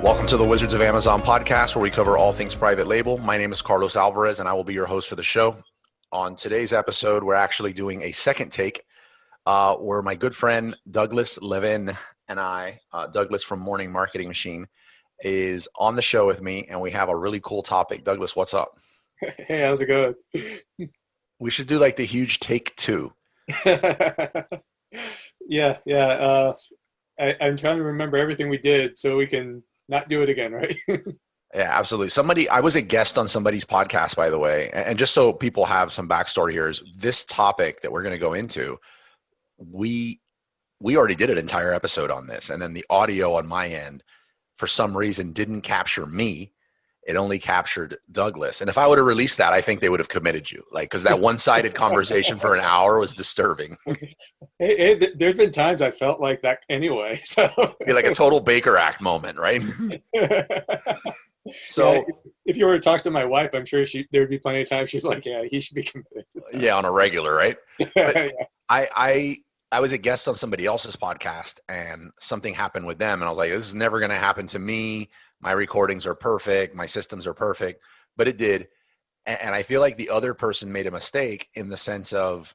Welcome to the Wizards of Amazon podcast, where we cover all things private label. My name is Carlos Alvarez, and I will be your host for the show. On today's episode, we're actually doing a second take where my good friend Douglas Levin and I, Douglas from Morning Marketing Machine, is on the show with me, and we have a really cool topic. Douglas, what's up? Hey, how's it going? We should do like the huge take two. Yeah. I'm trying to remember everything we did so we can not do it again, right? Yeah, absolutely. I was a guest on somebody's podcast, by the way, and just so people have some backstory here, is this topic that we're going to go into, we already did an entire episode on this, and then the audio on my end, for some reason, didn't capture me. It only captured Douglas. And if I would have released that, I think they would have committed you, because that one-sided conversation for an hour was disturbing. Hey, there's been times I felt like that anyway. So It'd be like a total Baker Act moment, right? So yeah, if you were to talk to my wife, I'm sure there would be plenty of times she's like, yeah, he should be committed. So. Yeah, on a regular, right? Yeah. I was a guest on somebody else's podcast, and something happened with them, and I was like, this is never going to happen to me. My recordings are perfect. My systems are perfect. But it did. And I feel like the other person made a mistake in the sense of,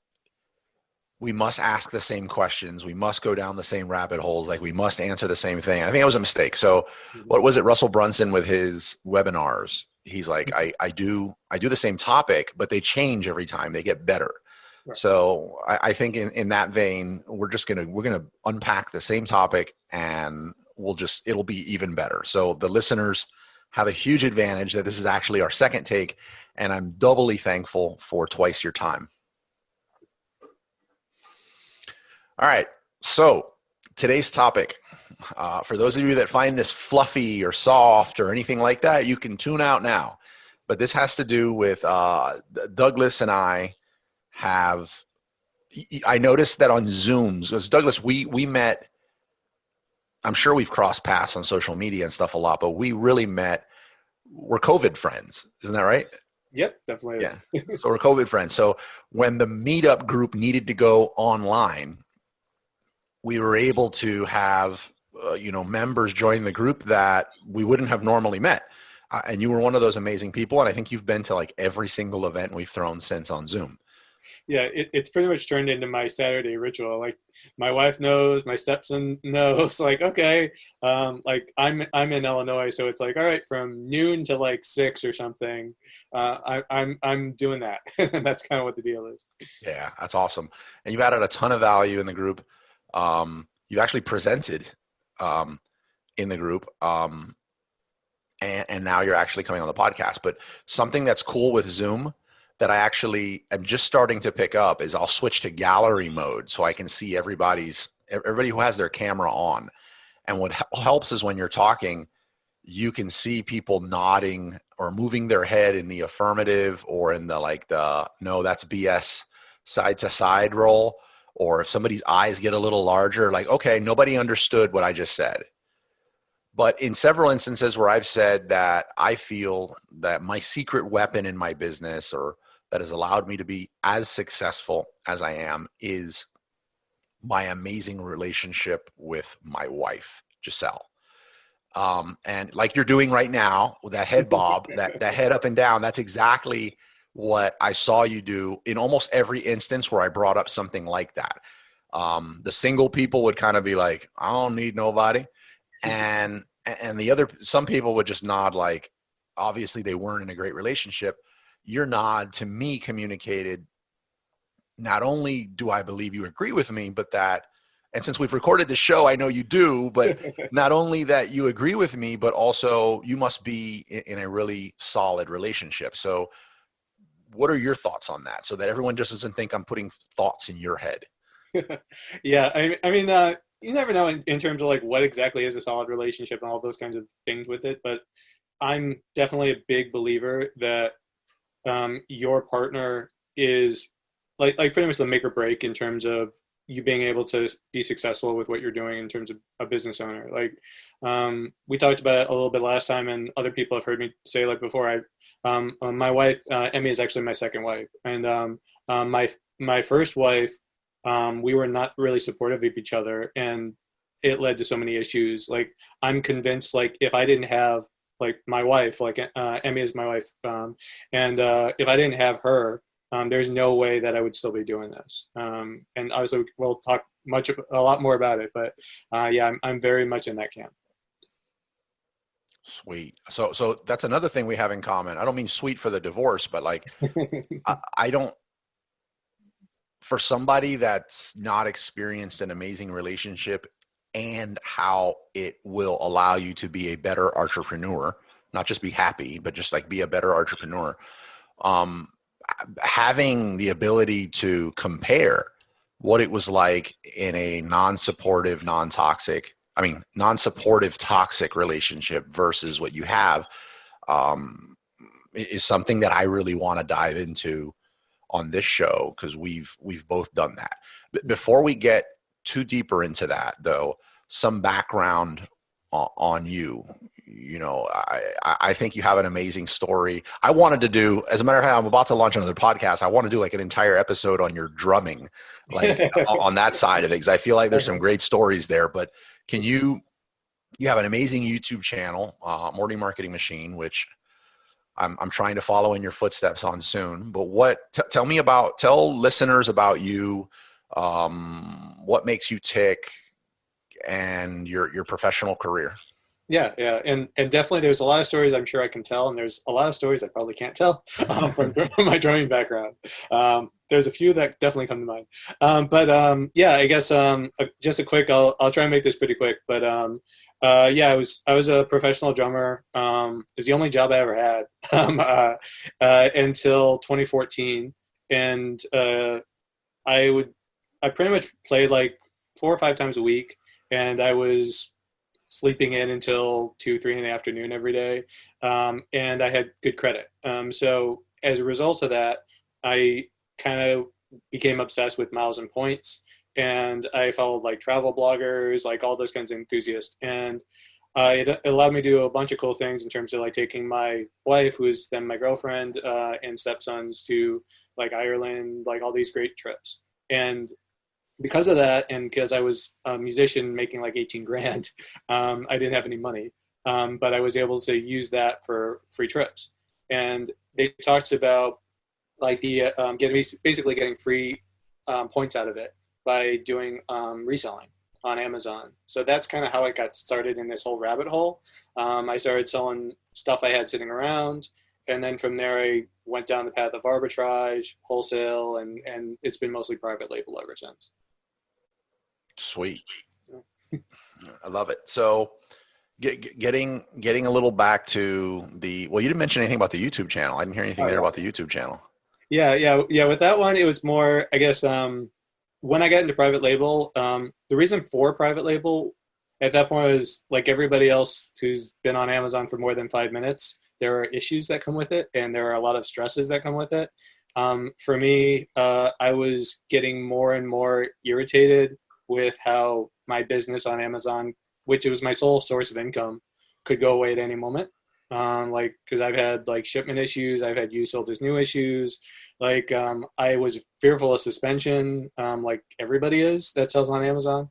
we must ask the same questions. We must go down the same rabbit holes. Like, we must answer the same thing. I think that was a mistake. So what was it? Russell Brunson with his webinars, he's like, I do the same topic, but they change every time. They get better. Right. So I think in that vein, we're going to unpack the same topic, and it'll be even better. So the listeners have a huge advantage that this is actually our second take, and I'm doubly thankful for twice your time. All right. So today's topic, for those of you that find this fluffy or soft or anything like that, you can tune out now. But this has to do with Douglas and I noticed that on Zooms, because Douglas, we met, I'm sure we've crossed paths on social media and stuff a lot, but we really met, we're COVID friends. Isn't that right? Yep, definitely is. Yeah. So we're COVID friends. So when the meetup group needed to go online, we were able to have, members join the group that we wouldn't have normally met. And you were one of those amazing people. And I think you've been to like every single event we've thrown since on Zoom. Yeah, it's pretty much turned into my Saturday ritual. Like, my wife knows, my stepson knows. Like, okay, like I'm in Illinois, so it's like, all right, from noon to like 6 or something, I'm doing that. And that's kind of what the deal is. Yeah, that's awesome. And you've added a ton of value in the group. You've actually presented in the group, and now you're actually coming on the podcast. But something that's cool with Zoom that I actually am just starting to pick up is I'll switch to gallery mode so I can see everybody who has their camera on. And what helps is when you're talking, you can see people nodding or moving their head in the affirmative or in the no, that's BS side to side roll. Or if somebody's eyes get a little larger, like, okay, nobody understood what I just said. But in several instances where I've said that I feel that my secret weapon in my business, or that has allowed me to be as successful as I am, is my amazing relationship with my wife, Giselle. And like you're doing right now with that head bob, that head up and down, that's exactly what I saw you do in almost every instance where I brought up something like that. The single people would kind of be like, I don't need nobody. And some people would just nod, like, obviously they weren't in a great relationship. Your nod to me communicated, not only do I believe you agree with me, but that, and since we've recorded the show, I know you do, but not only that you agree with me, but also you must be in a really solid relationship. So what are your thoughts on that, so that everyone just doesn't think I'm putting thoughts in your head? Yeah, I mean, you never know in terms of like what exactly is a solid relationship and all those kinds of things with it. But I'm definitely a big believer that your partner is like pretty much the make or break in terms of you being able to be successful with what you're doing in terms of a business owner. Like, we talked about it a little bit last time, and other people have heard me say, like, before, my wife, Emmy, is actually my second wife. And my first wife, we were not really supportive of each other. And it led to so many issues. Like, I'm convinced, like, if I didn't have like my wife, like Emmy is my wife, and if I didn't have her, there's no way that I would still be doing this. And obviously we'll talk a lot more about it, but yeah, I'm very much in that camp. Sweet. So that's another thing we have in common. I don't mean sweet for the divorce, but like, I don't, for somebody that's not experienced an amazing relationship and how it will allow you to be a better entrepreneur, not just be happy, but just like be a better entrepreneur. Having the ability to compare what it was like in a non-supportive, non-supportive toxic relationship versus what you have, is something that I really want to dive into on this show, because we've both done that. But before we get too deeper into that, though, some background on you. You know, I think you have an amazing story. I wanted to do, as a matter of fact, I'm about to launch another podcast. I want to do like an entire episode on your drumming, like on that side of it, because I feel like there's some great stories there. But you have an amazing YouTube channel, Morning Marketing Machine, which I'm trying to follow in your footsteps on soon. But tell listeners about you, what makes you tick, and your professional career. Yeah, and definitely there's a lot of stories I'm sure I can tell, and there's a lot of stories I probably can't tell from my drumming background. There's a few that definitely come to mind. But yeah, I guess just a quick. I'll try and make this pretty quick. But yeah, I was a professional drummer. It was the only job I ever had until 2014, and I pretty much played like 4 or 5 times a week, and I was sleeping in until 2, 3 in the afternoon every day. And I had good credit. So as a result of that, I kind of became obsessed with miles and points. And I followed like travel bloggers, like all those kinds of enthusiasts. And it allowed me to do a bunch of cool things in terms of like taking my wife, who is then my girlfriend, and stepsons to like Ireland, like all these great trips. And because of that, and because I was a musician making like 18 grand, I didn't have any money, but I was able to use that for free trips. And they talked about like the basically getting free points out of it by doing reselling on Amazon. So that's kind of how I got started in this whole rabbit hole. I started selling stuff I had sitting around, and then from there I went down the path of arbitrage, wholesale, and it's been mostly private label ever since. Sweet. I love it. So getting a little back to well, you didn't mention anything about the YouTube channel. I didn't hear anything there about the YouTube channel. Yeah. With that one, it was more, I guess, when I got into private label, the reason for private label at that point was like everybody else who's been on Amazon for more than 5 minutes, there are issues that come with it, and there are a lot of stresses that come with it. For me, I was getting more and more irritated with how my business on Amazon, which was my sole source of income, could go away at any moment. Like, cause I've had like shipment issues, I've had used sold as new issues. Like, I was fearful of suspension, like everybody is that sells on Amazon.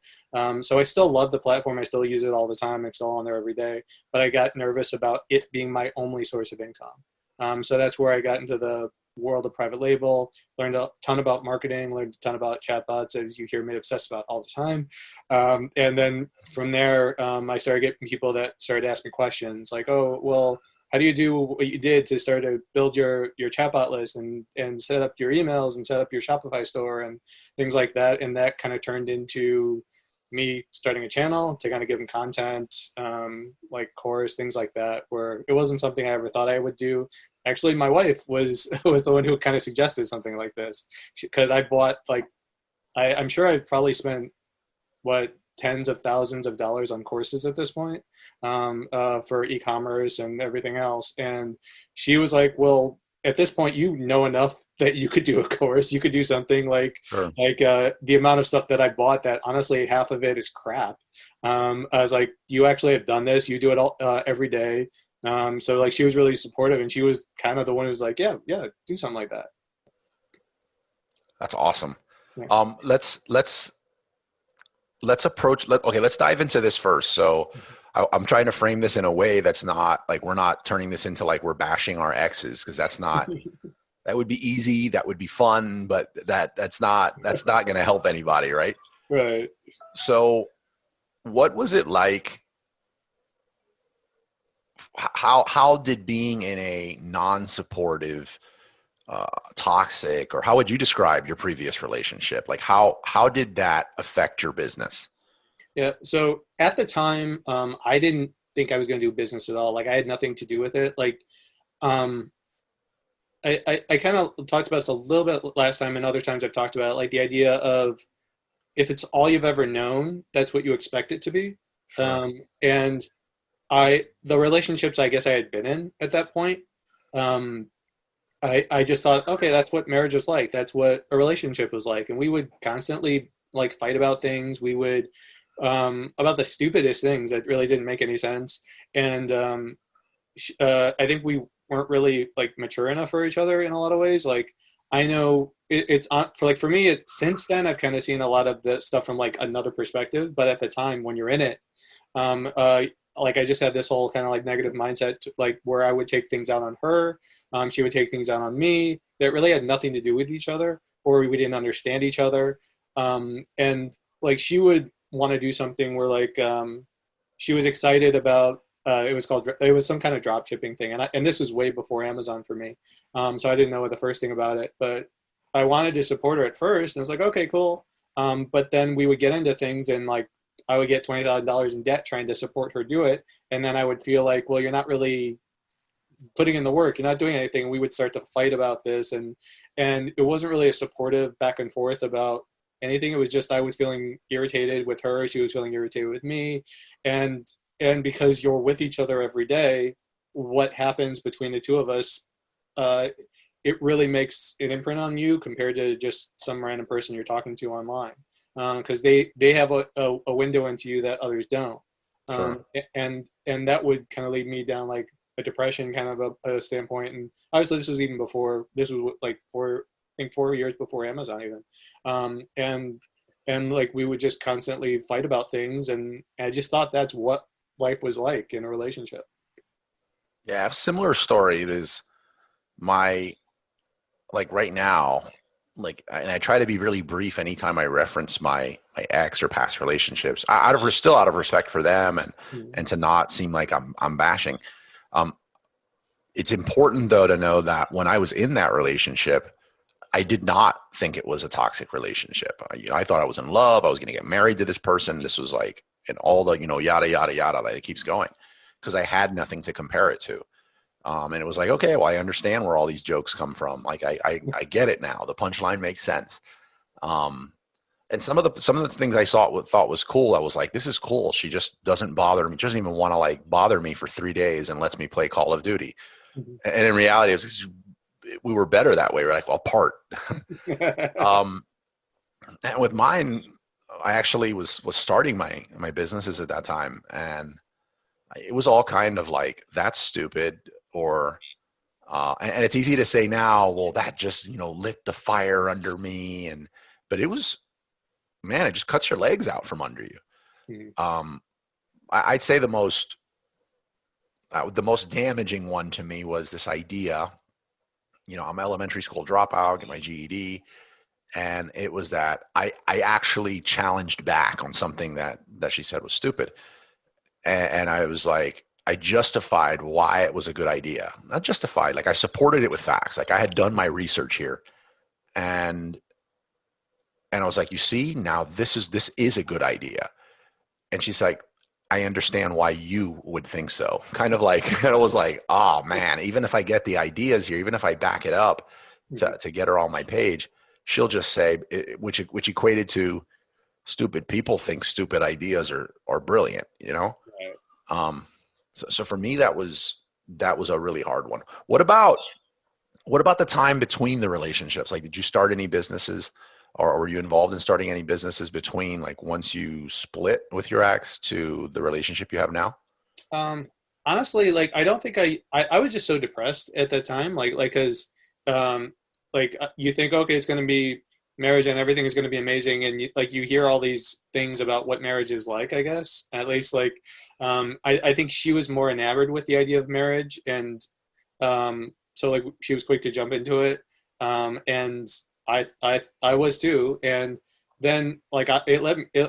So I still love the platform. I still use it all the time. It's all on there every day, but I got nervous about it being my only source of income. So that's where I got into the world of private label, learned a ton about marketing, learned a ton about chatbots, as you hear me obsess about all the time. And then from there, I started getting people that started asking questions like, oh, well, how do you do what you did to start to build your chatbot list and set up your emails and set up your Shopify store and things like that? And that kind of turned into me starting a channel to kind of give them content, like course, things like that, where it wasn't something I ever thought I would do. Actually, my wife was the one who kind of suggested something like this, because I bought like, I'm sure I've probably spent tens of thousands of dollars on courses at this point, for e-commerce and everything else. And she was like, well, at this point, you know enough that you could do a course. You could do something like, sure. Like the amount of stuff that I bought, that honestly, half of it is crap. I was like, you actually have done this. You do it all every day. So like, she was really supportive, and she was kind of the one who was like, yeah, do something like that. That's awesome. Yeah. Let's let's dive into this first. So I'm trying to frame this in a way that's not like, we're not turning this into like we're bashing our exes, because that would be easy, that would be fun, but that's not going to help anybody, right? Right. So what was it like? How did being in a non-supportive, toxic, or how would you describe your previous relationship? Like how did that affect your business? Yeah. So at the time, I didn't think I was going to do business at all. Like I had nothing to do with it. Like, um, I kind of talked about this a little bit last time, and other times I've talked about it, like the idea of if it's all you've ever known, that's what you expect it to be. Sure. And the relationships I guess I had been in at that point, um, I just thought, okay, that's what marriage was like. That's what a relationship was like. And we would constantly like fight about things. We would, about the stupidest things that really didn't make any sense. And I think we weren't really like mature enough for each other in a lot of ways. Like I know it's on for like for me. Since then, I've kind of seen a lot of the stuff from like another perspective. But at the time when you're in it, um, uh, like I just had this whole kind of like negative mindset, like where I would take things out on her, she would take things out on me that really had nothing to do with each other, or we didn't understand each other. And like she would want to do something where like she was excited about. It was some kind of drop shipping thing, and this was way before Amazon for me, so I didn't know the first thing about it. But I wanted to support her at first, and I was like, okay, cool. But then we would get into things, and like I would get $20,000 in debt trying to support her do it. And then I would feel like, well, you're not really putting in the work. You're not doing anything. And we would start to fight about this. And it wasn't really a supportive back and forth about anything. It was just, I was feeling irritated with her. She was feeling irritated with me. And, and because you're with each other every day, what happens between the two of us, uh, it really makes an imprint on you compared to just some random person you're talking to online, because they have a window into you that others don't, Sure. and that would kind of lead me down like a depression kind of a standpoint. And obviously this was even before, this was like I think 4 years before Amazon even, and like we would just constantly fight about things, and I just thought that's what life was like in a relationship. Yeah, I have a similar story. It is my, like right now, and I try to be really brief anytime I reference my ex or past relationships, still out of respect for them, Mhm. and to not seem like I'm bashing. Um, it's important though to know that when I was in that relationship, I did not think it was a toxic relationship. I thought I was in love. I was going to get married to this person. This was like, and all the, yada, yada, yada, that it keeps going, because I had nothing to compare it to. And it was like, okay, well, I understand where all these jokes come from. Like, I get it now. The punchline makes sense. Um, and some of the things I thought was cool, I was like, this is cool. She just doesn't bother me. She doesn't even want to like bother me for 3 days and lets me play Call of Duty. Mhm. And in reality, we were better that way. We're like, well, apart. Um, and with mine, I actually was starting my businesses at that time, and it was all kind of like, that's stupid, or and it's easy to say now, well, that just lit the fire under me, but it was, man, it just cuts your legs out from under you. Mhm. Um, I'd say the most damaging one to me was this idea. I'm an elementary school dropout, get my GED, and it was that I actually challenged back on something that she said was stupid, and I was like, I justified why it was a good idea. Not justified, like I supported it with facts. Like I had done my research here, and I was like, you see, now this is a good idea. And she's like, I understand why you would think so. Kind of like, and I was like, oh man, even if I get the ideas here, even if I back it up Mhm. to get her on my page, she'll just say, which equated to, stupid people think stupid ideas are brilliant, you know? Right. Um, so for me, that was a really hard one. What about the time between the relationships? Like, did you start any businesses, or were you involved in starting any businesses between, like, once you split with your ex to the relationship you have now? Um, Honestly, like I don't think I was just so depressed at that time, like because um, like you think okay, it's gonna be marriage and everything is going to be amazing. And you hear all these things about what marriage is like, I guess, at least I think she was more enamored with the idea of marriage. And so like she was quick to jump into it. And I was too. And then like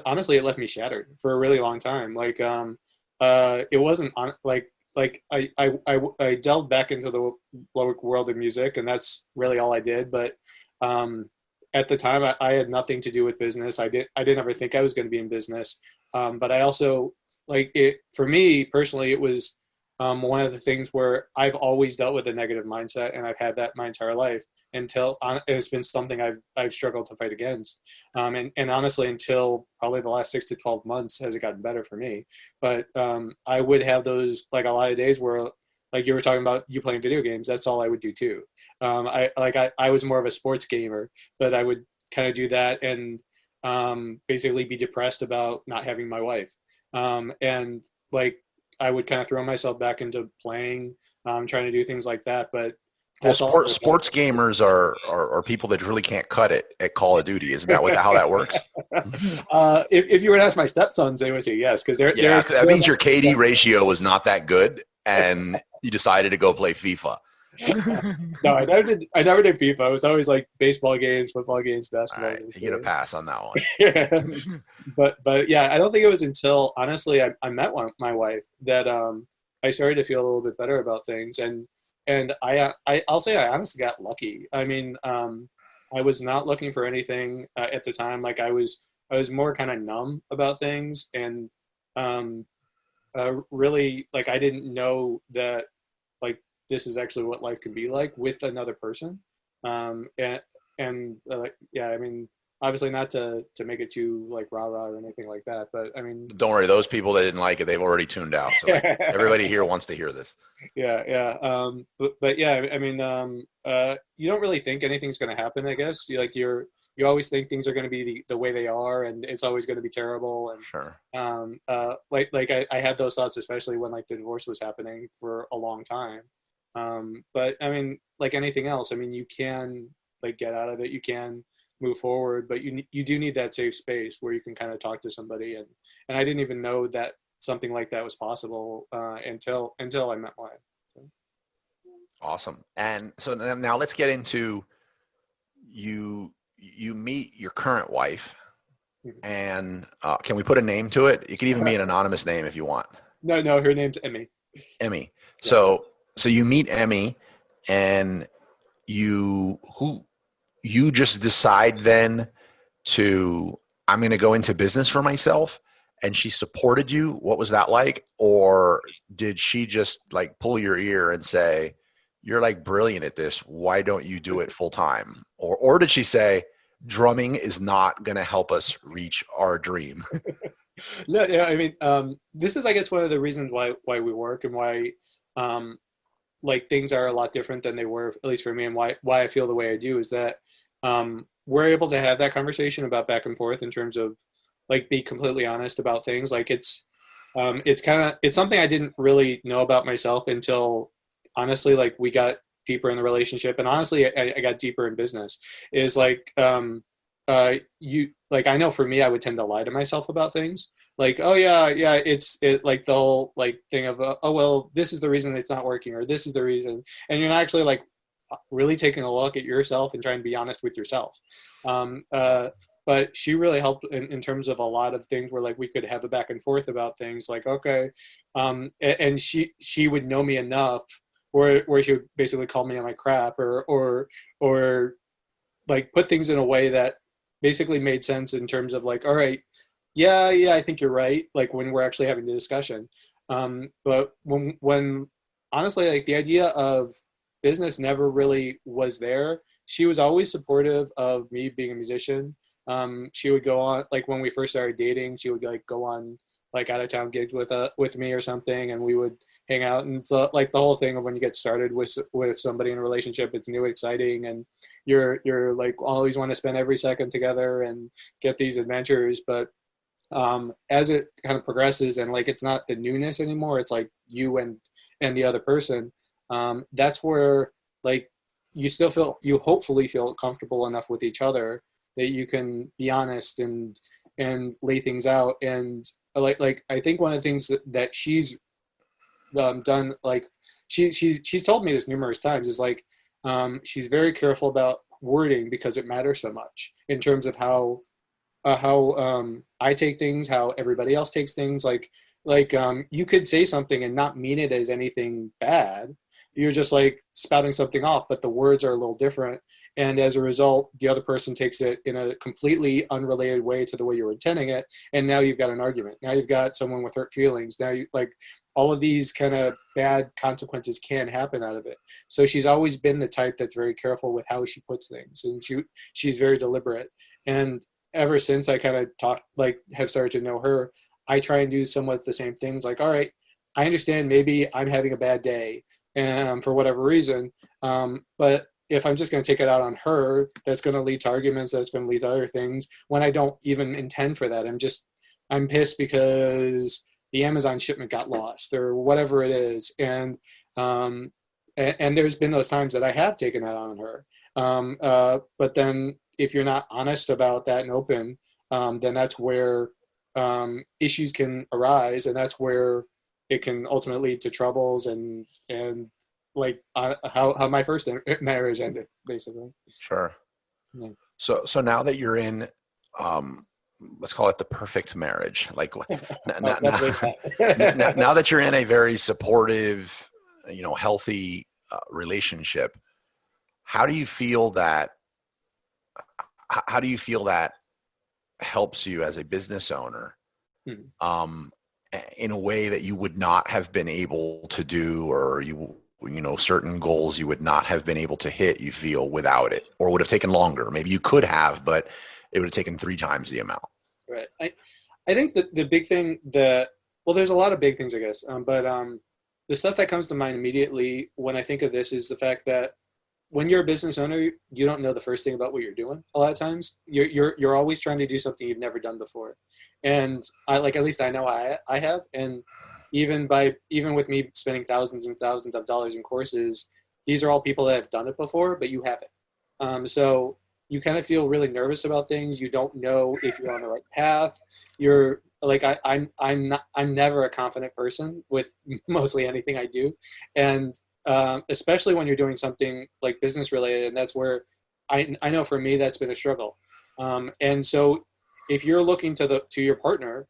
honestly, it left me shattered for a really long time. It wasn't on I delved back into the world of music, and that's really all I did. But at the time, I had nothing to do with business. I didn't ever think I was going to be in business. But I also like it for me personally. It was one of the things where I've always dealt with a negative mindset, and I've had that my entire life until it's been something I've struggled to fight against. And honestly, until probably the last 6 to 12 months has it gotten better for me. But I would have those, like a lot of days where, like you were talking about you playing video games, that's all I would do too. I was more of a sports gamer, but I would kind of do that and basically be depressed about not having my wife. And like, I would kind of throw myself back into playing, trying to do things like that. But well, sports gamers are people that really can't cut it at Call of Duty. Isn't that how that works? If you were to ask my stepsons, they would say yes, because that means your KD ratio was not that good, and you decided to go play FIFA. No, I never did FIFA. It was always like baseball games, football games, basketball games. You get a pass on that one. Yeah. But yeah, I don't think it was until honestly I met my wife that I started to feel a little bit better about things, and I'll say I honestly got lucky. I mean, I was not looking for anything at the time. Like I was more kind of numb about things, and really like I didn't know that like this is actually what life can be like with another person. Yeah, I mean, obviously not to make it too like rah-rah or anything like that, but I mean, don't worry, those people that didn't like it, they've already tuned out. So everybody here wants to hear this. Yeah. But yeah, I mean, you don't really think anything's going to happen, I guess. You always think things are going to be the way they are, and it's always going to be terrible. And sure. I had those thoughts, especially when like the divorce was happening for a long time. But I mean, like anything else, I mean, you can like get out of it, you can move forward, but you do need that safe space where you can kind of talk to somebody. And I didn't even know that something like that was possible until I met mine. So. Awesome. And so now let's get into you meet your current wife, and can we put a name to it? You can even be an anonymous name if you want. No, her name's Emmy. Emmy. Yeah. So you meet Emmy, and you just decide then I'm going to go into business for myself, and she supported you. What was that like? Or did she just like pull your ear and say, you're like brilliant at this, why don't you do it full time? Or did she say, drumming is not going to help us reach our dream? No, yeah, I mean, this is, I guess, one of the reasons why we work and why, like things are a lot different than they were, at least for me, and why I feel the way I do is that, we're able to have that conversation about back and forth in terms of like be completely honest about things. Like it's something I didn't really know about myself until honestly, like we got deeper in the relationship, and honestly, I got deeper in business. Is like, you like I know for me, I would tend to lie to myself about things. Like, oh yeah, it's like the whole like thing of oh well, this is the reason it's not working, or this is the reason, and you're not actually like really taking a look at yourself and trying to be honest with yourself. But she really helped in terms of a lot of things where like we could have a back and forth about things like, okay. And she would know me enough where she would basically call me on my crap or like put things in a way that basically made sense in terms of like, all right, yeah, I think you're right. Like when we're actually having the discussion. But when honestly, like the idea of business never really was there. She was always supportive of me being a musician. She would go on, like when we first started dating, she would like go on like out of town gigs with me or something, and we would hang out. And so like the whole thing of when you get started with somebody in a relationship, it's new, exciting, and you're like always want to spend every second together and get these adventures. But as it kind of progresses and like it's not the newness anymore, it's like you and the other person. That's where like you hopefully feel comfortable enough with each other that you can be honest and lay things out. And like I think one of the things that she's done, like she's told me this numerous times, is like she's very careful about wording because it matters so much in terms of how I take things, how everybody else takes things. Like you could say something and not mean it as anything bad. You're just like spouting something off, but the words are a little different. And as a result, the other person takes it in a completely unrelated way to the way you were intending it. And now you've got an argument. Now you've got someone with hurt feelings. Now you like all of these kind of bad consequences can happen out of it. So she's always been the type that's very careful with how she puts things. And she's very deliberate. And ever since I kind of have started to know her, I try and do somewhat the same things. Like, all right, I understand maybe I'm having a bad day and for whatever reason. But if I'm just going to take it out on her, that's going to lead to arguments. That's going to lead to other things when I don't even intend for that. I'm pissed because the Amazon shipment got lost or whatever it is. And there's been those times that I have taken that on her. But then if you're not honest about that and open, then that's where issues can arise, and that's where it can ultimately lead to troubles and like how my first marriage ended, basically. Sure. Yeah. So now that you're in, let's call it the perfect marriage, like now that you're in a very supportive, healthy relationship, how do you feel that helps you as a business owner in a way that you would not have been able to do, or certain goals you would not have been able to hit, you feel, without it, or would have taken longer? Maybe you could have, but it would have taken 3 times the amount. Right. I think that the big thing there's a lot of big things, I guess. But the stuff that comes to mind immediately when I think of this is the fact that when you're a business owner, you don't know the first thing about what you're doing. A lot of times you're always trying to do something you've never done before. And at least I know I have. And even with me spending thousands and thousands of dollars in courses, these are all people that have done it before, but you haven't. So you kind of feel really nervous about things. You don't know if you're on the right path. You're like, I'm never a confident person with mostly anything I do. And especially when you're doing something like business related. And that's where I know for me, that's been a struggle. And so if you're looking to your partner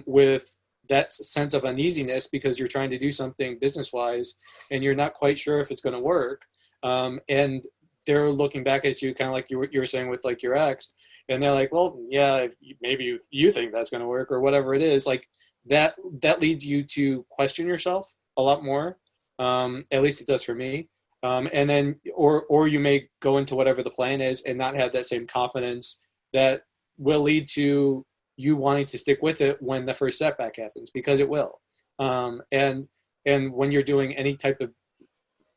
with that sense of uneasiness because you're trying to do something business wise and you're not quite sure if it's going to work, and they're looking back at you kind of like you were saying with like your ex, and they're like, well, yeah, maybe you think that's going to work or whatever it is, like that leads you to question yourself a lot more. At least it does for me. And then, or you may go into whatever the plan is and not have that same confidence that will lead to you wanting to stick with it when the first setback happens, because it will. And when you're doing any type of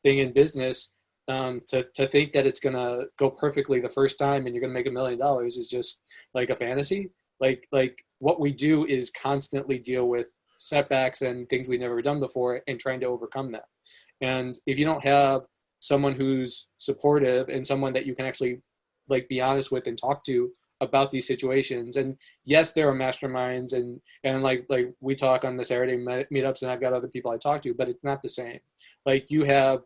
thing in business, to think that it's going to go perfectly the first time and you're going to make $1 million is just like a fantasy. Like what we do is constantly deal with setbacks and things we've never done before and trying to overcome that. And if you don't have someone who's supportive and someone that you can actually like be honest with and talk to about these situations, and yes, there are masterminds and like we talk on the Saturday meetups and I've got other people I talk to, but it's not the same. Like you have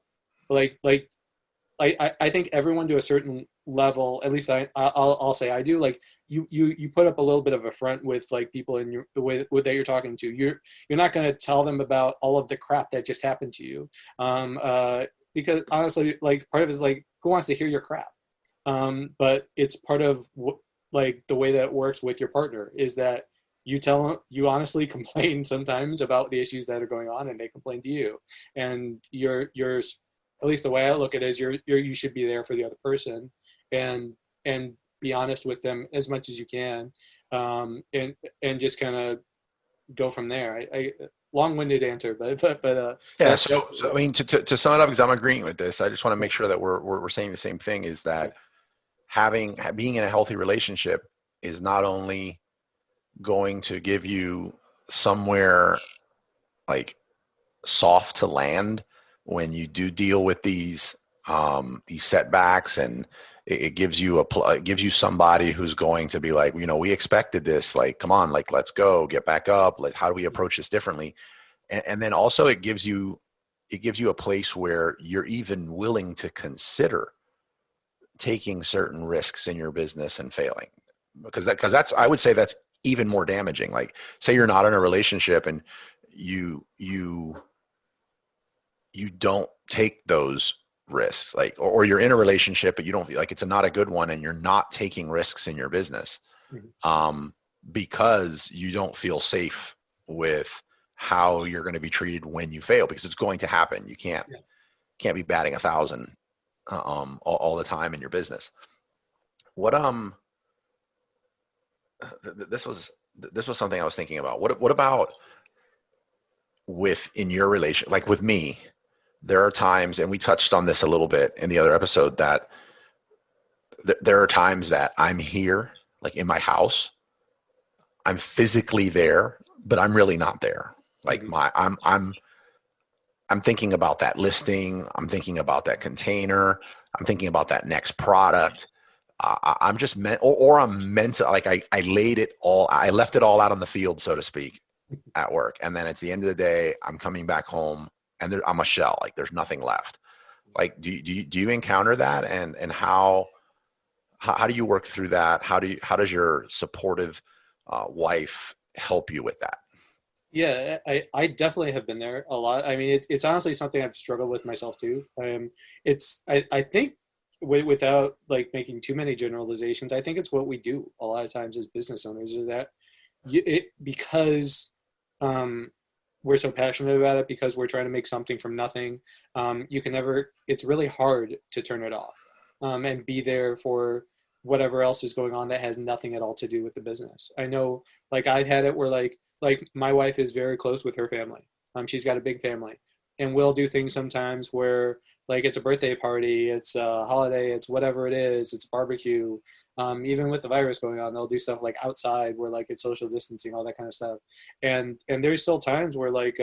I think everyone to a certain level, at least I'll say I do, like you put up a little bit of a front with like people in the way that you're talking to. You're not going to tell them about all of the crap that just happened to you, because honestly, like part of it is like, who wants to hear your crap? But it's part of like the way that it works with your partner is that you honestly complain sometimes about the issues that are going on, and they complain to you, and you're at least the way I look at it is you should be there for the other person and be honest with them as much as you can, and just kind of go from there. I long-winded answer, but yeah. So I mean, to sum it up, because I'm agreeing with this, I just want to make sure that we're saying the same thing, is that being in a healthy relationship is not only going to give you somewhere like soft to land when you do deal with these setbacks, and it gives you it gives you somebody who's going to be like, we expected this, like, come on, like, let's go, get back up. Like, how do we approach this differently? And then also it gives you a place where you're even willing to consider taking certain risks in your business and failing, because that's, I would say that's even more damaging. Like, say you're not in a relationship and you don't take those risks, like, or you're in a relationship but you don't feel like it's not a good one, and you're not taking risks in your business because you don't feel safe with how you're going to be treated when you fail, because it's going to happen. You can't be batting 1,000 all the time in your business. What this was something I was thinking about. What about in your relation, like with me? There are times, and we touched on this a little bit in the other episode, that there are times that I'm here, like in my house, I'm physically there, but I'm really not there. Like I'm thinking about that listing. I'm thinking about that container. I'm thinking about that next product. I'm just or I'm mental. Like I left it all out on the field, so to speak, at work. And then at the end of the day, I'm coming back home and I'm a shell. Like there's nothing left. Like, do you encounter that? And how do you work through that? How does your supportive wife help you with that? Yeah, I definitely have been there a lot. I mean, it's honestly something I've struggled with myself too. I think without like making too many generalizations, I think it's what we do a lot of times as business owners, is that because we're so passionate about it, because we're trying to make something from nothing. It's really hard to turn it off and be there for whatever else is going on that has nothing at all to do with the business. I know, like, I've had it where like my wife is very close with her family. She's got a big family, and we'll do things sometimes where, like, it's a birthday party, it's a holiday, it's whatever it is, it's barbecue. Even with the virus going on, they'll do stuff like outside where like it's social distancing, all that kind of stuff. And there's still times where like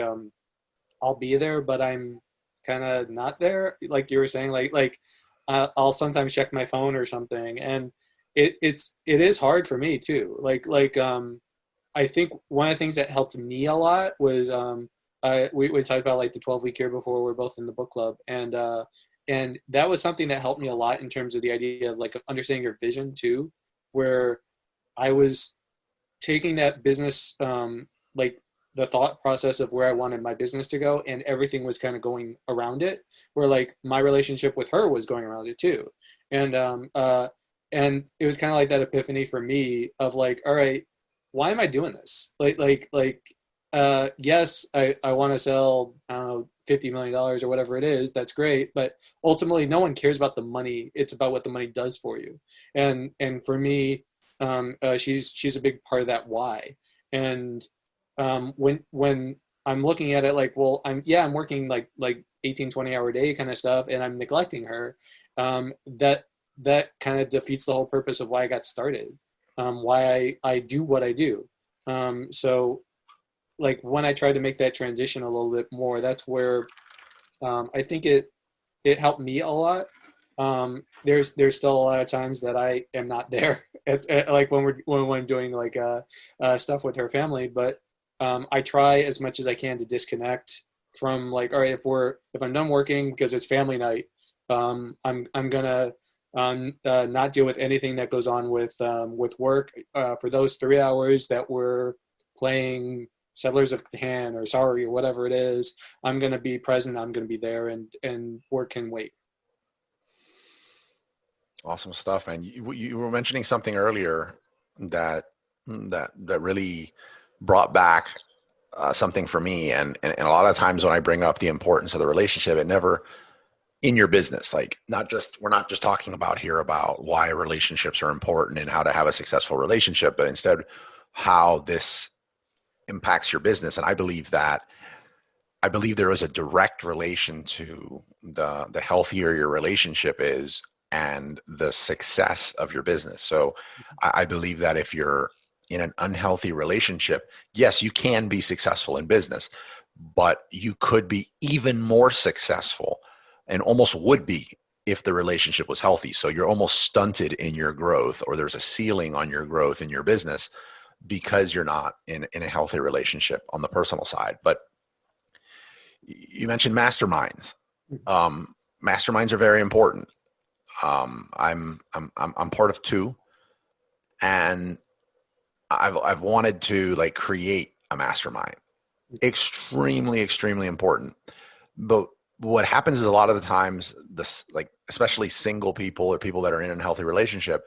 I'll be there, but I'm kind of not there. Like you were saying, I'll sometimes check my phone or something, and it is hard for me too. I think one of the things that helped me a lot was we talked about like the 12-week year before. We're both in the book club, and that was something that helped me a lot in terms of the idea of like understanding your vision too, where I was taking that business, like the thought process of where I wanted my business to go, and everything was kind of going around it, where like my relationship with her was going around it too. And it was kind of like that epiphany for me of like, all right, why am I doing this? Yes, I want to sell, I don't know, $50 million or whatever it is. That's great. But ultimately, no one cares about the money. It's about what the money does for you. And for me, she's a big part of that why. And when I'm looking at it like, well, I'm working like 18, 20-hour day kind of stuff, and I'm neglecting her, that kind of defeats the whole purpose of why I got started, why I do what I do. So like when I tried to make that transition a little bit more, that's where I think it helped me a lot. There's still a lot of times that I am not there at like when I'm doing like stuff with her family, but I try as much as I can to disconnect from like, all right, if I'm done working because it's family night, I'm gonna not deal with anything that goes on with work for those 3 hours that we're playing Settlers of Catan or Sorry or whatever it is. I'm going to be present. I'm going to be there, and work can wait. Awesome stuff. And you were mentioning something earlier that really brought back something for me. And a lot of times when I bring up the importance of the relationship, it never in your business, like we're not just talking about here about why relationships are important and how to have a successful relationship, but instead how this impacts your business. And I believe there is a direct relation to the healthier your relationship is and the success of your business. So I believe that if you're in an unhealthy relationship, yes, you can be successful in business, but you could be even more successful and almost would be if the relationship was healthy. So you're almost stunted in your growth, or there's a ceiling on your growth in your business because you're not in a healthy relationship on the personal side. But you mentioned masterminds. Masterminds are very important. I'm part of two, and I've wanted to like create a mastermind. Extremely, extremely important. But what happens is a lot of the times, this, like, especially single people or people that are in a unhealthy relationship,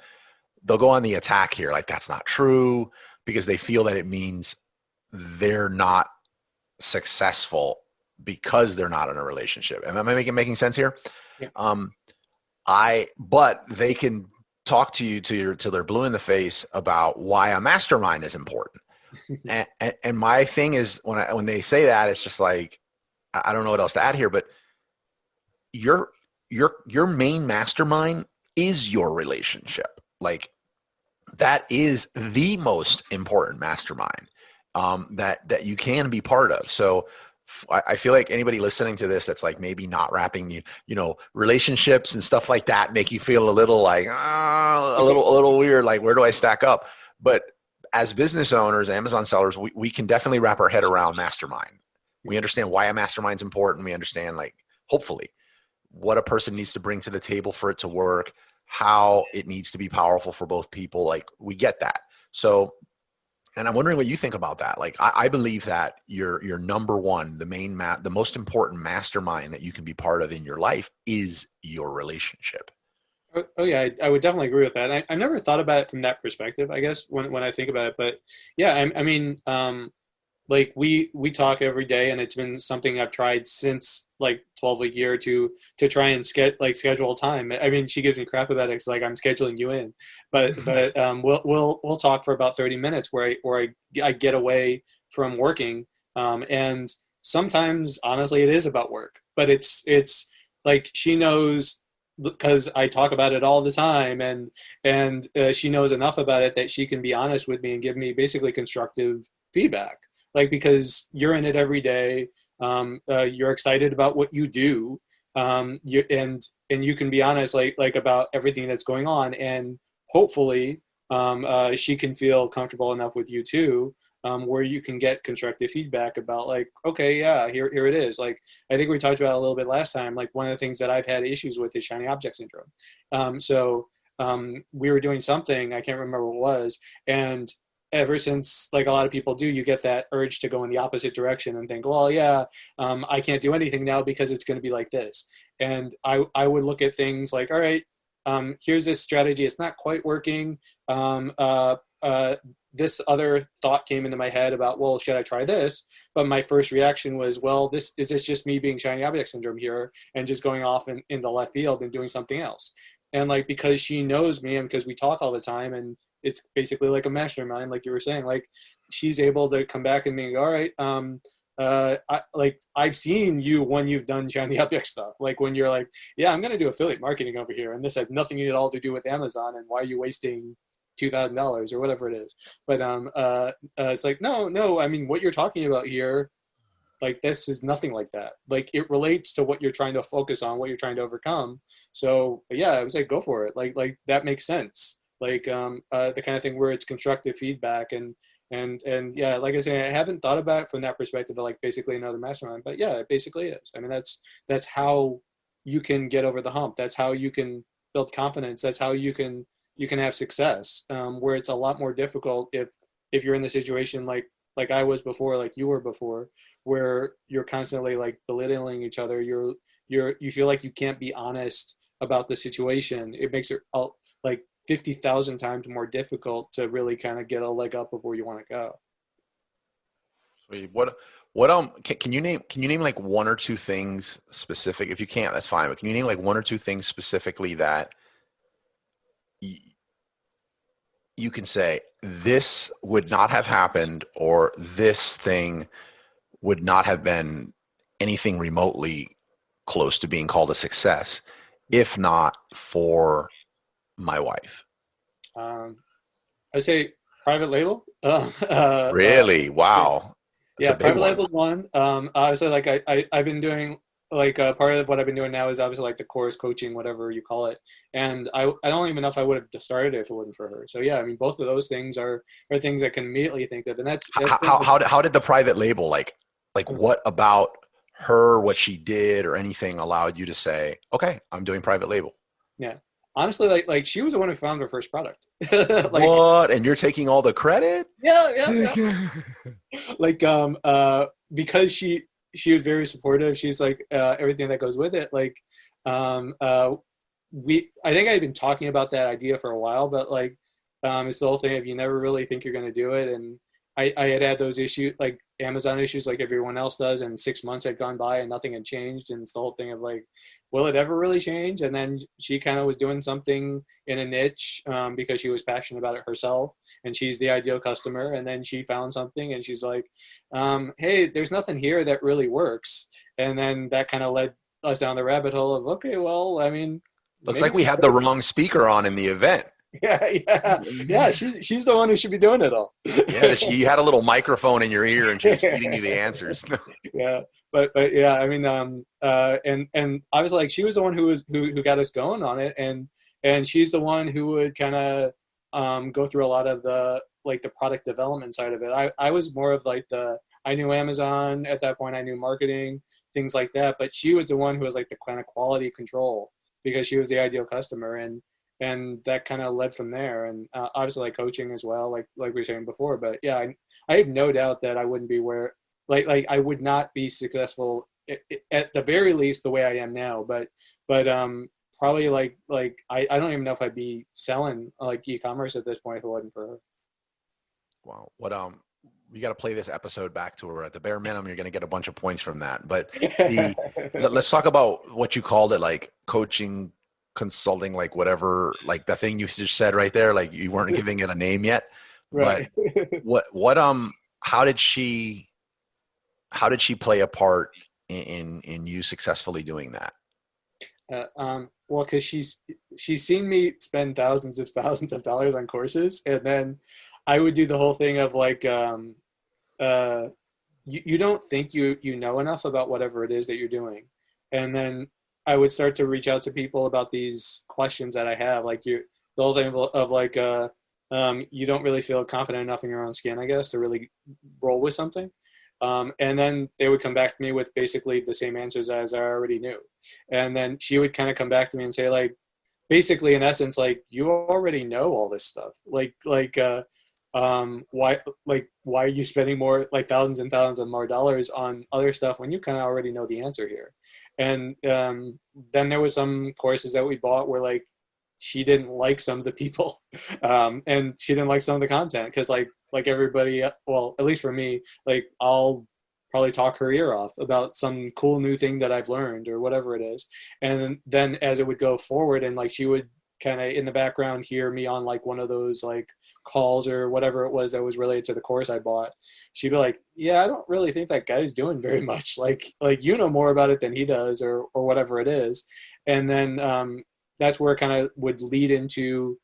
they'll go on the attack here. Like, that's not true, because they feel that it means they're not successful because they're not in a relationship. Am I making sense here? Yeah. But they can talk to you till they're blue in the face about why a mastermind is important. and my thing is, when they say that, it's just like, I don't know what else to add here, but your main mastermind is your relationship. Like, that is the most important mastermind that you can be part of. So I feel like anybody listening to this that's like maybe not wrapping, relationships and stuff like that make you feel a little like, a little weird. Like, where do I stack up? But as business owners, Amazon sellers, we can definitely wrap our head around mastermind. We understand why a mastermind is important. We understand, like, hopefully, what a person needs to bring to the table for it to work, how it needs to be powerful for both people. Like, we get that. So, and I'm wondering what you think about that. Like, I believe that your number one, the most important mastermind that you can be part of in your life is your relationship. Oh yeah, I would definitely agree with that. I never thought about it from that perspective, I guess, when I think about it. But yeah, I mean, like we talk every day, and it's been something I've tried since like 12-week year to try and schedule time. I mean, she gives me crap about it. It's like, I'm scheduling you in, but we'll talk for about 30 minutes where I get away from working, and sometimes honestly it is about work, but it's like, she knows, because I talk about it all the time, and she knows enough about it that she can be honest with me and give me basically constructive feedback. Like, because you're in it every day, you're excited about what you do, and you can be honest, like about everything that's going on, and hopefully she can feel comfortable enough with you too, where you can get constructive feedback about, like, okay, yeah, here it is. Like, I think we talked about it a little bit last time. Like, one of the things that I've had issues with is shiny object syndrome. So we were doing something, I can't remember what it was, and ever since, like a lot of people do, you get that urge to go in the opposite direction and think, well, yeah, I can't do anything now because it's going to be like this. And I would look at things like, all right, here's this strategy. It's not quite working. This other thought came into my head about, well, should I try this? But my first reaction was, well, is this just me being shiny object syndrome here and just going off in the left field and doing something else? And like, because she knows me, and because we talk all the time, and it's basically like a mastermind, like you were saying, like, she's able to come back and be, all right, I've seen you when you've done shiny object stuff. Like, when you're like, yeah, I'm going to do affiliate marketing over here, and this had nothing at all to do with Amazon, and why are you wasting $2,000 or whatever it is? But it's like, no, I mean, what you're talking about here, like, this is nothing like that. Like, it relates to what you're trying to focus on, what you're trying to overcome. So yeah, I was like, go for it. Like that makes sense. Like, the kind of thing where it's constructive feedback, and yeah, like I say, I haven't thought about it from that perspective of, like, basically another mastermind, but yeah, it basically is. I mean, that's how you can get over the hump. That's how you can build confidence. That's how you can have success, where it's a lot more difficult if you're in the situation like I was before, like you were before, where you're constantly like belittling each other. You feel like you can't be honest about the situation. It makes it like 50,000 times more difficult to really kind of get a leg up of where you want to go. Sweet. What can you name like one or two things specific? If you can't, that's fine. But can you name like one or two things specifically that you can say, this would not have happened, or this thing would not have been anything remotely close to being called a success if not for my wife? I say private label. Really? Wow. That's Yeah, a big private one. label one. I say, like, I've been doing part of what I've been doing now is obviously like the course coaching, whatever you call it. And I don't even know if I would have started it if it wasn't for her. So yeah, I mean, both of those things are things I can immediately think of. And that's been How did the private label, like what about her, what she did or anything allowed you to say, okay, I'm doing private label? yeah. Honestly, like she was the one who found her first product. Like, What? And you're taking all the credit? yeah. Like, because she was very supportive. She's like, everything that goes with it. Like, um, uh, I think I've been talking about that idea for a while, but like, it's the whole thing of you never really think you're going to do it. And I had those issues, like Amazon issues, like everyone else does. And 6 months had gone by and nothing had changed. And it's the whole thing of like, will it ever really change? And then she kind of was doing something in a niche, because she was passionate about it herself. And she's the ideal customer. And then she found something and she's like, hey, there's nothing here that really works. And then that kind of led us down the rabbit hole of, okay, well, I mean, Looks maybe like we had the wrong speaker on in the event. yeah. She's the one who should be doing it all. Yeah, you had a little microphone in your ear and she was feeding you the answers. Yeah, but yeah, I mean, and I was like, she was the one who got us going on it, and she's the one who would kind of go through a lot of the like the product development side of it. I was more of like I knew Amazon at that point, I knew marketing, things like that, but she was the one who was like the kind of quality control because she was the ideal customer, and that kind of led from there. And obviously like coaching as well, like we were saying before. But yeah, I have no doubt that I wouldn't be where like I would not be successful at the very least the way I am now. But probably like I don't even know if I'd be selling like e-commerce at this point if it wasn't for her. Wow. What you got to play this episode back to her. At the bare minimum, you're going to get a bunch of points from that. But let's talk about what you called it, like coaching, consulting, like whatever, like the thing you just said right there, like you weren't giving it a name yet. Right. But how did she play a part in you successfully doing that? Well, because she's seen me spend thousands of dollars on courses, and then I would do the whole thing of like, you don't think you know enough about whatever it is that you're doing, and then I would start to reach out to people about these questions that I have, like the whole thing of like, you don't really feel confident enough in your own skin, I guess, to really roll with something. And then they would come back to me with basically the same answers as I already knew. And then she would kind of come back to me and say, like, basically in essence, like, you already know all this stuff. Why are you spending more, like thousands and thousands of more dollars on other stuff when you kind of already know the answer here? And then there was some courses that we bought where like she didn't like some of the people, and she didn't like some of the content because like everybody, well, at least for me, like I'll probably talk her ear off about some cool new thing that I've learned or whatever it is. And then as it would go forward, and like she would kind of in the background hear me on like one of those like calls or whatever it was that was related to the course I bought, she'd be like, yeah, I don't really think that guy's doing very much. Like you know more about it than he does or whatever it is. And then that's where it kind of would lead into,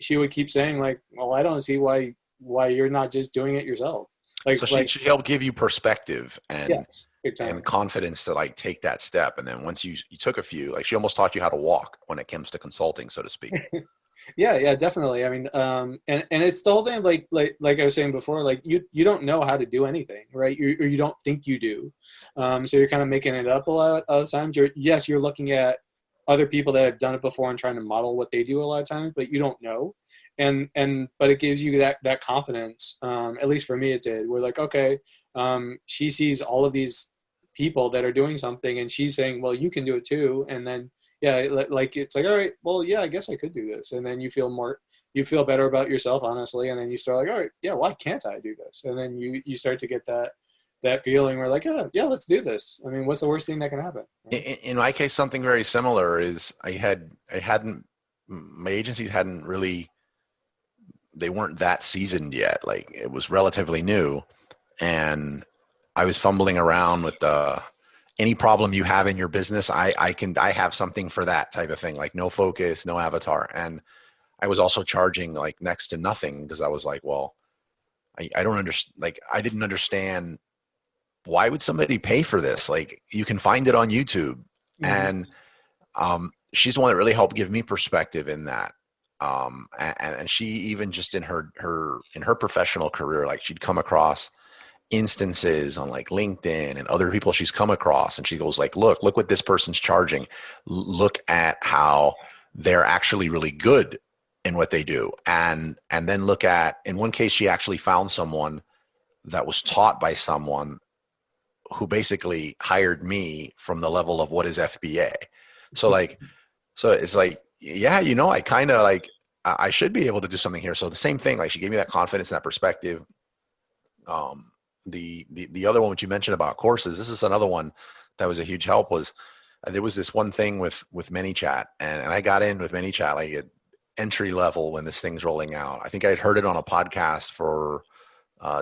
she would keep saying like, well, I don't see why you're not just doing it yourself. Like, so she helped give you perspective and, yes, and confidence to like take that step. And then once you took a few, like she almost taught you how to walk when it comes to consulting, so to speak. Yeah, definitely. I mean, and it's the whole thing of like I was saying before, like you don't know how to do anything, right? Or you don't think you do. So you're kind of making it up a lot of times. You're looking at other people that have done it before and trying to model what they do a lot of times, but you don't know. But it gives you that confidence. At least for me, it did. We're like, okay, she sees all of these people that are doing something and she's saying, well, you can do it too. And then, yeah, like it's like, all right, well, yeah, I guess I could do this. And then you feel better about yourself, honestly. And then you start like, all right, yeah, why can't I do this? And then you start to get that feeling where like, yeah, let's do this. I mean, what's the worst thing that can happen? In my case, something very similar is my agencies hadn't really, they weren't that seasoned yet. Like it was relatively new and I was fumbling around with any problem you have in your business. I have something for that type of thing, like no focus, no avatar. And I was also charging like next to nothing because I was like, well, I don't understand. Like I didn't understand why would somebody pay for this? Like, you can find it on YouTube. Mm-hmm. And she's the one that really helped give me perspective in that. And she, even just in her professional career, like, she'd come across instances on like LinkedIn and other people she's come across, and she goes like, look what this person's charging. Look at how they're actually really good in what they do. And then look at, in one case, she actually found someone that was taught by someone who basically hired me from the level of what is FBA. So like, so it's like, yeah, I kind of like, I should be able to do something here. So the same thing, like, she gave me that confidence and that perspective. The other one which you mentioned about courses, this is another one that was a huge help. Was there was this one thing with ManyChat, and I got in with ManyChat like at entry level when this thing's rolling out. I think I'd heard it on a podcast for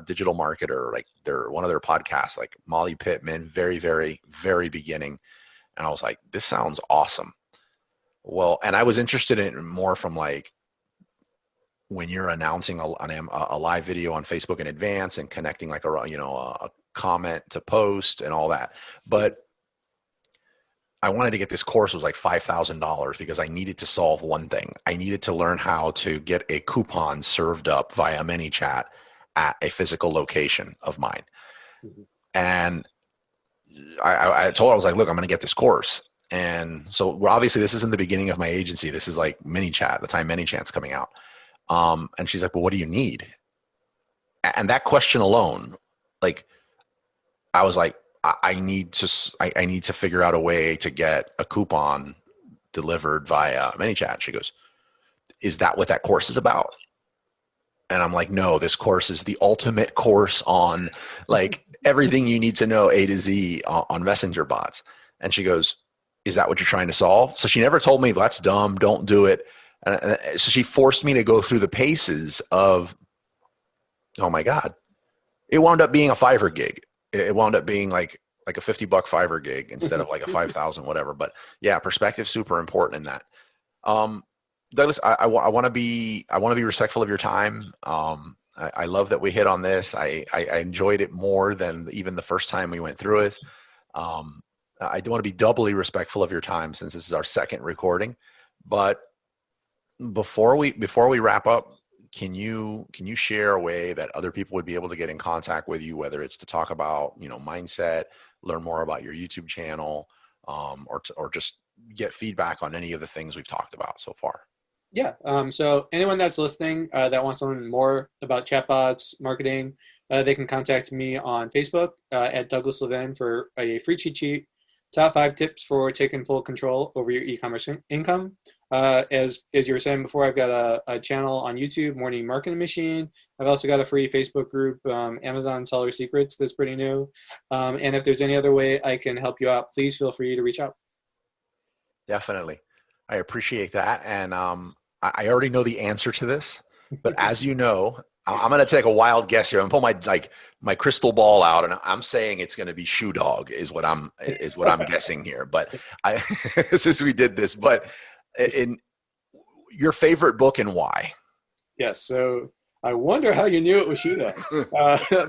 digital marketer, like one of their podcasts, like Molly Pittman, very, very, very beginning. And I was like, this sounds awesome. Well, and I was interested in it more from like, when you're announcing a live video on Facebook in advance and connecting like a comment to post and all that. But I wanted to get this course. It was like $5,000 because I needed to solve one thing. I needed to learn how to get a coupon served up via ManyChat at a physical location of mine. Mm-hmm. And I told her, I was like, look, I'm going to get this course. And so obviously this isn't the beginning of my agency. This is like ManyChat, the time ManyChat's coming out. And she's like, well, what do you need? And that question alone, like, I was like, I need to figure out a way to get a coupon delivered via ManyChat. She goes, is that what that course is about? And I'm like, no, this course is the ultimate course on like everything you need to know A to Z on messenger bots. And she goes, is that what you're trying to solve? So she never told me that's dumb, don't do it. And so she forced me to go through the paces of, oh my God, it wound up being a Fiverr gig. It wound up being like a $50 Fiverr gig instead of like a 5,000, whatever. But yeah, perspective super important in that. Douglas, I want to be respectful of your time. I love that we hit on this. I enjoyed it more than even the first time we went through it. I do want to be doubly respectful of your time since this is our second recording. But before we wrap up, can you share a way that other people would be able to get in contact with you, whether it's to talk about mindset, learn more about your YouTube channel, or just get feedback on any of the things we've talked about so far? Yeah. So anyone that's listening that wants to learn more about chatbots marketing, they can contact me on Facebook at Douglas Levin for a free cheat sheet. Top 5 tips for taking full control over your e-commerce income. As you were saying before, I've got a channel on YouTube, Morning Marketing Machine. I've also got a free Facebook group, Amazon Seller Secrets, that's pretty new. And if there's any other way I can help you out, please feel free to reach out. Definitely. I appreciate that. And I already know the answer to this, but as you know, I'm going to take a wild guess here. I'm going to pull my crystal ball out, and I'm saying it's going to be Shoe Dog is what I'm guessing here. But since we did this, but in your favorite book and why? Yes. So I wonder how you knew it was Shoe Dog.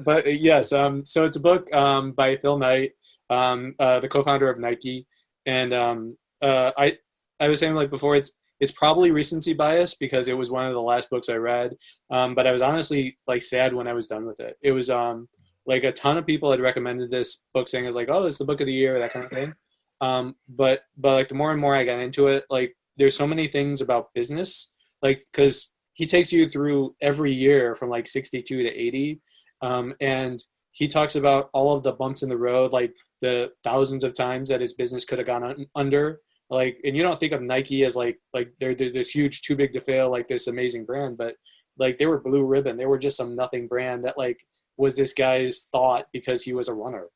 But yes. So it's a book by Phil Knight, the co-founder of Nike, and I was saying like before, it's probably recency bias because it was one of the last books I read. But I was honestly like sad when I was done with it. It was like a ton of people had recommended this book saying it's like, oh, it's the book of the year, that kind of thing. But like the more and more I got into it, like there's so many things about business, like, cause he takes you through every year from like 62 to 80. And he talks about all of the bumps in the road, like the thousands of times that his business could have gone under. Like, and you don't think of Nike as like they're this huge, too big to fail, like this amazing brand, but like they were blue ribbon. They were just some nothing brand that like was this guy's thought because he was a runner.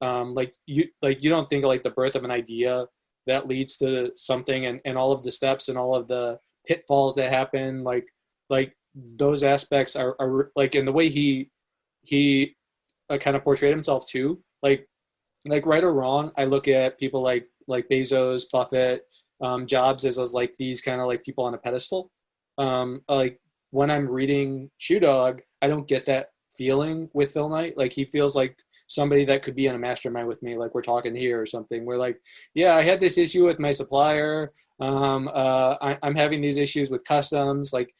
Like you don't think of like the birth of an idea that leads to something and all of the steps and all of the pitfalls that happen. Like those aspects are like in the way he kind of portrayed himself too. Like right or wrong, I look at people like Bezos, Buffett, Jobs as like these kind of like people on a pedestal. Like when I'm reading Shoe Dog, I don't get that feeling with Phil Knight. Like he feels like somebody that could be in a mastermind with me, like we're talking here or something. We're like, yeah, I had this issue with my supplier. I'm having these issues with customs, like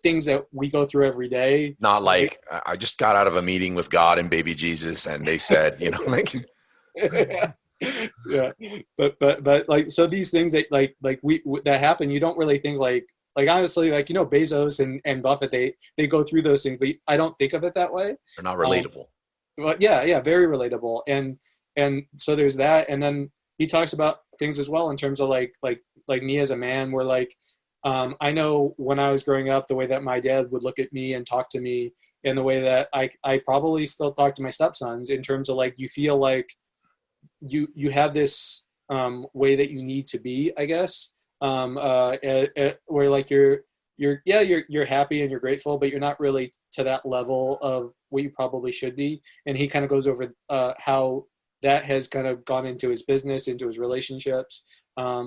things that we go through every day. Not like I just got out of a meeting with God and baby Jesus, and they said, like. Yeah, but like, so these things that like we that happen, you don't really think like honestly, like, Bezos and Buffett, they go through those things, but I don't think of it that way. They're not relatable. But yeah, very relatable. And so there's that, and then he talks about things as well in terms of like me as a man, where like, I know when I was growing up, the way that my dad would look at me and talk to me, and the way that I probably still talk to my stepsons, in terms of like, you feel like you have this way that you need to be, I guess, where like you're happy and you're grateful, but you're not really to that level of what you probably should be. And he kind of goes over how that has kind of gone into his business, into his relationships. I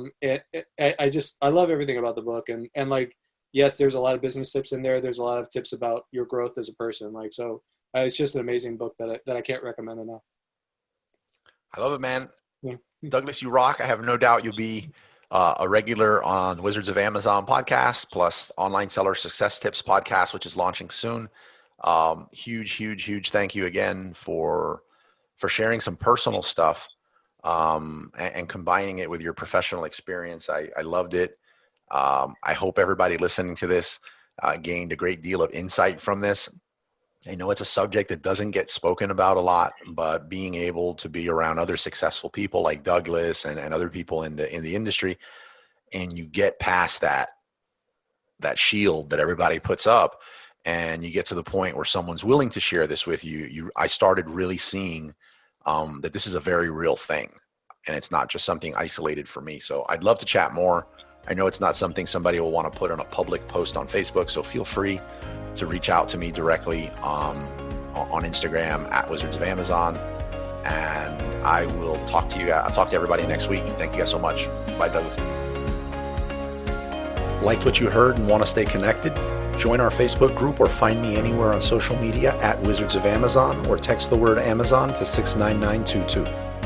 love everything about the book, and like, yes, there's a lot of business tips in there. There's a lot of tips about your growth as a person. Like, so it's just an amazing book that I can't recommend enough. I love it, man. Yeah. Douglas, you rock. I have no doubt you'll be a regular on Wizards of Amazon podcast, plus Online Seller Success Tips podcast, which is launching soon. Huge thank you again for sharing some personal stuff and combining it with your professional experience. I loved it. I hope everybody listening to this gained a great deal of insight from this. I know it's a subject that doesn't get spoken about a lot, but being able to be around other successful people like Douglas and other people in the industry, and you get past that shield that everybody puts up, and you get to the point where someone's willing to share this with you, I started really seeing that this is a very real thing, and it's not just something isolated for me. So I'd love to chat more. I know it's not something somebody will want to put on a public post on Facebook, so feel free to reach out to me directly on Instagram at Wizards of Amazon, and I will talk to you. I'll talk to everybody next week. Thank you guys so much. Bye, Douglas. Liked what you heard and want to stay connected? Join our Facebook group or find me anywhere on social media at Wizards of Amazon, or text the word Amazon to 69922.